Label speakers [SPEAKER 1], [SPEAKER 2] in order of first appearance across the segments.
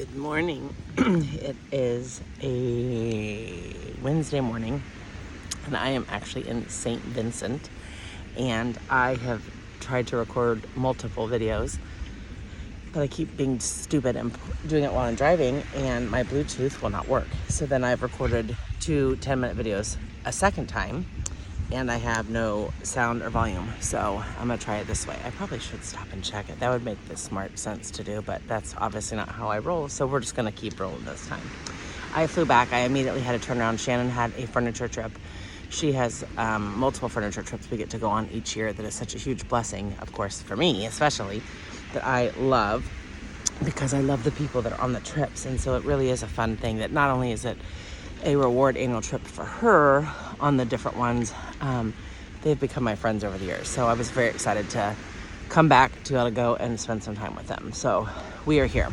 [SPEAKER 1] Good morning. It is a Wednesday morning, and I am actually in St. Vincent, and I have tried to record multiple videos, but I keep being stupid and doing it while I'm driving, and my Bluetooth will not work. So then I've recorded two 10-minute videos a second time, and I have no sound or volume, so I'm gonna try it this way. I probably should stop and check it. That would make the smart sense to do, but that's obviously not how I roll, so we're just gonna keep rolling this time. I flew back. I immediately had to turn around. Shannon had a furniture trip. She has multiple furniture trips we get to go on each year. That is such a huge blessing, of course, for me especially, that I love, because I love the people that are on the trips. And so it really is a fun thing that not only is it a reward annual trip for her on the different ones, they've become my friends over the years. So I was very excited to come back to be able to go and spend some time with them. So we are here.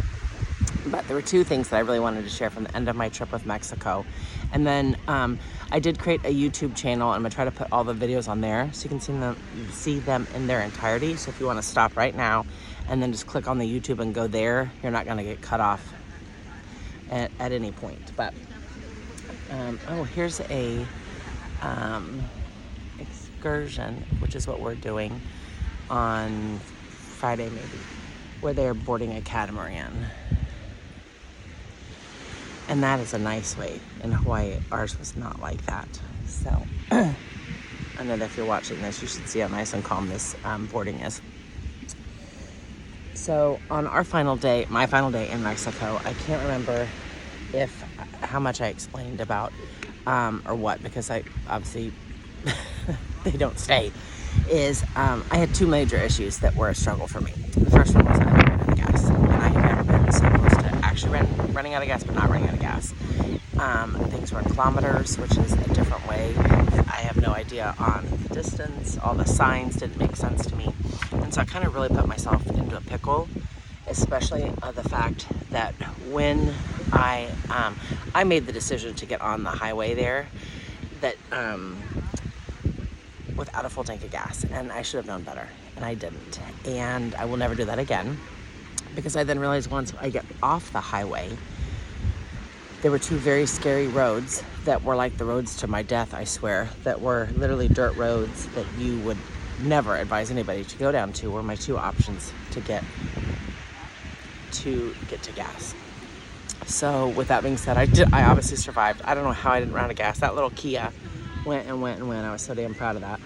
[SPEAKER 1] But there were two things that I really wanted to share from the end of my trip with Mexico. And then I did create a YouTube channel, and I'm gonna try to put all the videos on there so you can see them in their entirety. So if you wanna stop right now and then just click on the YouTube and go there, you're not gonna get cut off at any point. But here's a excursion, which is what we're doing on Friday maybe, where they're boarding a catamaran. And that is a nice way. In Hawaii, ours was not like that. So I know that if you're watching this, you should see how nice and calm this boarding is. So on our final day, my final day in Mexico, I can't remember how much I explained about or what, because I obviously they don't stay, is I had two major issues that were a struggle for me. The first one was I ran out of gas, and I have never been so close to actually running out of gas, but not running out of gas. Things were in kilometers, which is a different way. I have no idea on the distance. All the signs didn't make sense to me, and so I kind of really put myself into a pickle, especially the fact that when I made the decision to get on the highway there, that without a full tank of gas, and I should have known better, and I didn't. And I will never do that again, because I then realized once I get off the highway, there were two very scary roads that were like the roads to my death, I swear, that were literally dirt roads that you would never advise anybody to go down to, were my two options to get to gas. So with that being said, I obviously survived. I don't know how I didn't run out of gas. That little Kia went and went and went. I was so damn proud of that.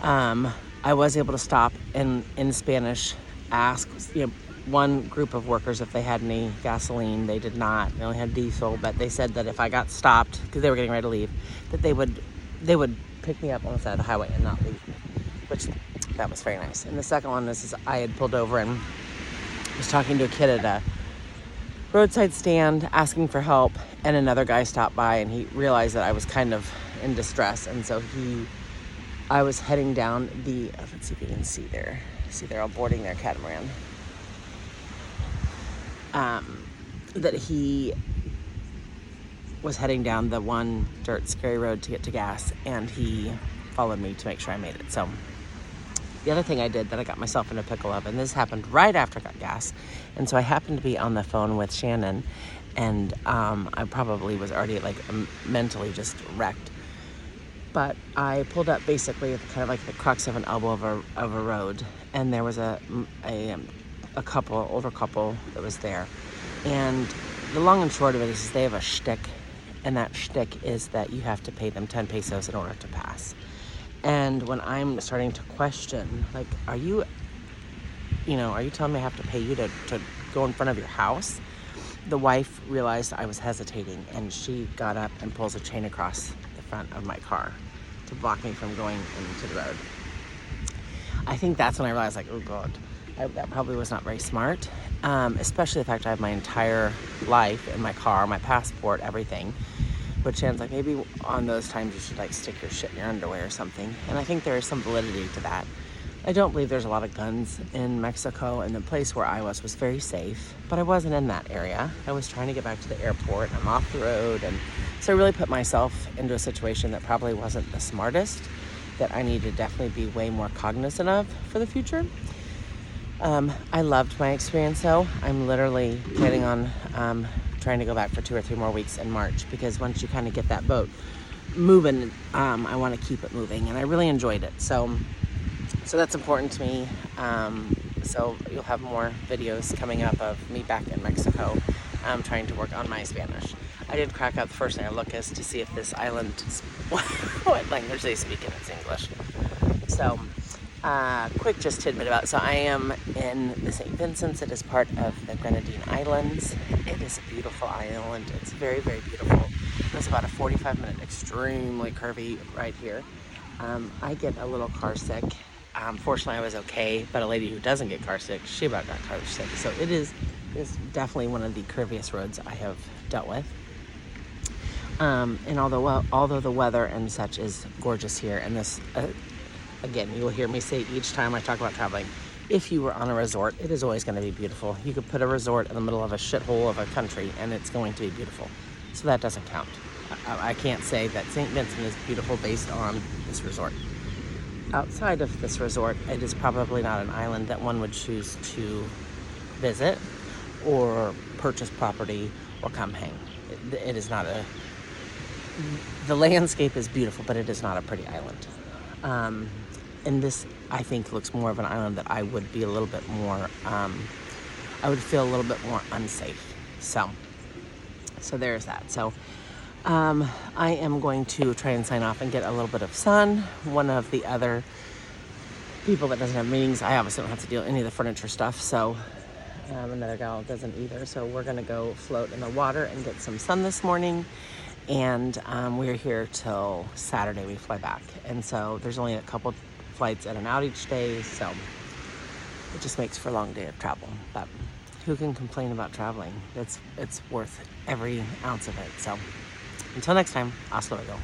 [SPEAKER 1] I was able to stop and in Spanish ask one group of workers if they had any gasoline. They did not. They only had diesel, but they said that if I got stopped because they were getting ready to leave, that they would pick me up on the side of the highway and not leave me, which that was very nice. And the second one is I had pulled over and was talking to a kid at a roadside stand asking for help, and another guy stopped by and he realized that I was kind of in distress, and so I was heading down the let's see if you can see they're all boarding their catamaran, that he was heading down the one dirt scary road to get to gas, and he followed me to make sure I made it. So the other thing I did that I got myself in a pickle of, and this happened right after I got gas, and so I happened to be on the phone with Shannon, and I probably was already mentally just wrecked. But I pulled up basically at kind of like the crux of an elbow of a road, and there was a older couple that was there. And the long and short of it is they have a shtick, and that shtick is that you have to pay them 10 pesos in order to pass. And when I'm starting to question, are you telling me I have to pay you to go in front of your house? The wife realized I was hesitating, and she got up and pulls a chain across the front of my car to block me from going into the road. I think that's when I realized, oh God, that probably was not very smart, especially the fact I have my entire life in my car, my passport, everything. But Shan's like, maybe on those times you should stick your shit in your underwear or something. And I think there is some validity to that. I don't believe there's a lot of guns in Mexico, and the place where I was very safe, but I wasn't in that area. I was trying to get back to the airport, and I'm off the road, and so I really put myself into a situation that probably wasn't the smartest, that I need to definitely be way more cognizant of for the future. I loved my experience though. I'm literally planning on trying to go back for 2 or 3 more weeks in March, because once you kind of get that boat moving, I want to keep it moving, and I really enjoyed it. So that's important to me. So you'll have more videos coming up of me back in Mexico, trying to work on my Spanish. I did crack up the first thing I look is to see if this island is what language they speak, and it's English. So, quick just tidbit about, so I am in the St. Vincent's. It is part of the Grenadine Islands. It is a beautiful island. It's very, very beautiful. It's about a 45-minute, extremely curvy right here. I get a little car sick. Fortunately, I was okay, but a lady who doesn't get car sick, she about got car sick. So it is definitely one of the curviest roads I have dealt with. And although the weather and such is gorgeous here, and this, again, you will hear me say each time I talk about traveling, if you were on a resort, it is always going to be beautiful. You could put a resort in the middle of a shithole of a country, and it's going to be beautiful. So that doesn't count. I can't say that St. Vincent is beautiful based on this resort. Outside of this resort, it is probably not an island that one would choose to visit or purchase property or come hang. It is not the landscape is beautiful, but it is not a pretty island. And this, I think, looks more of an island that I would be a little bit more, I would feel a little bit more unsafe. So there's that. So I am going to try and sign off and get a little bit of sun. One of the other people that doesn't have meetings, I obviously don't have to deal with any of the furniture stuff, so another gal doesn't either. So we're going to go float in the water and get some sun this morning. And we're here till Saturday. We fly back. And so there's only a couple flights in and out each day, so it just makes for a long day of travel. But who can complain about traveling? It's worth every ounce of it. So until next time, hasta luego.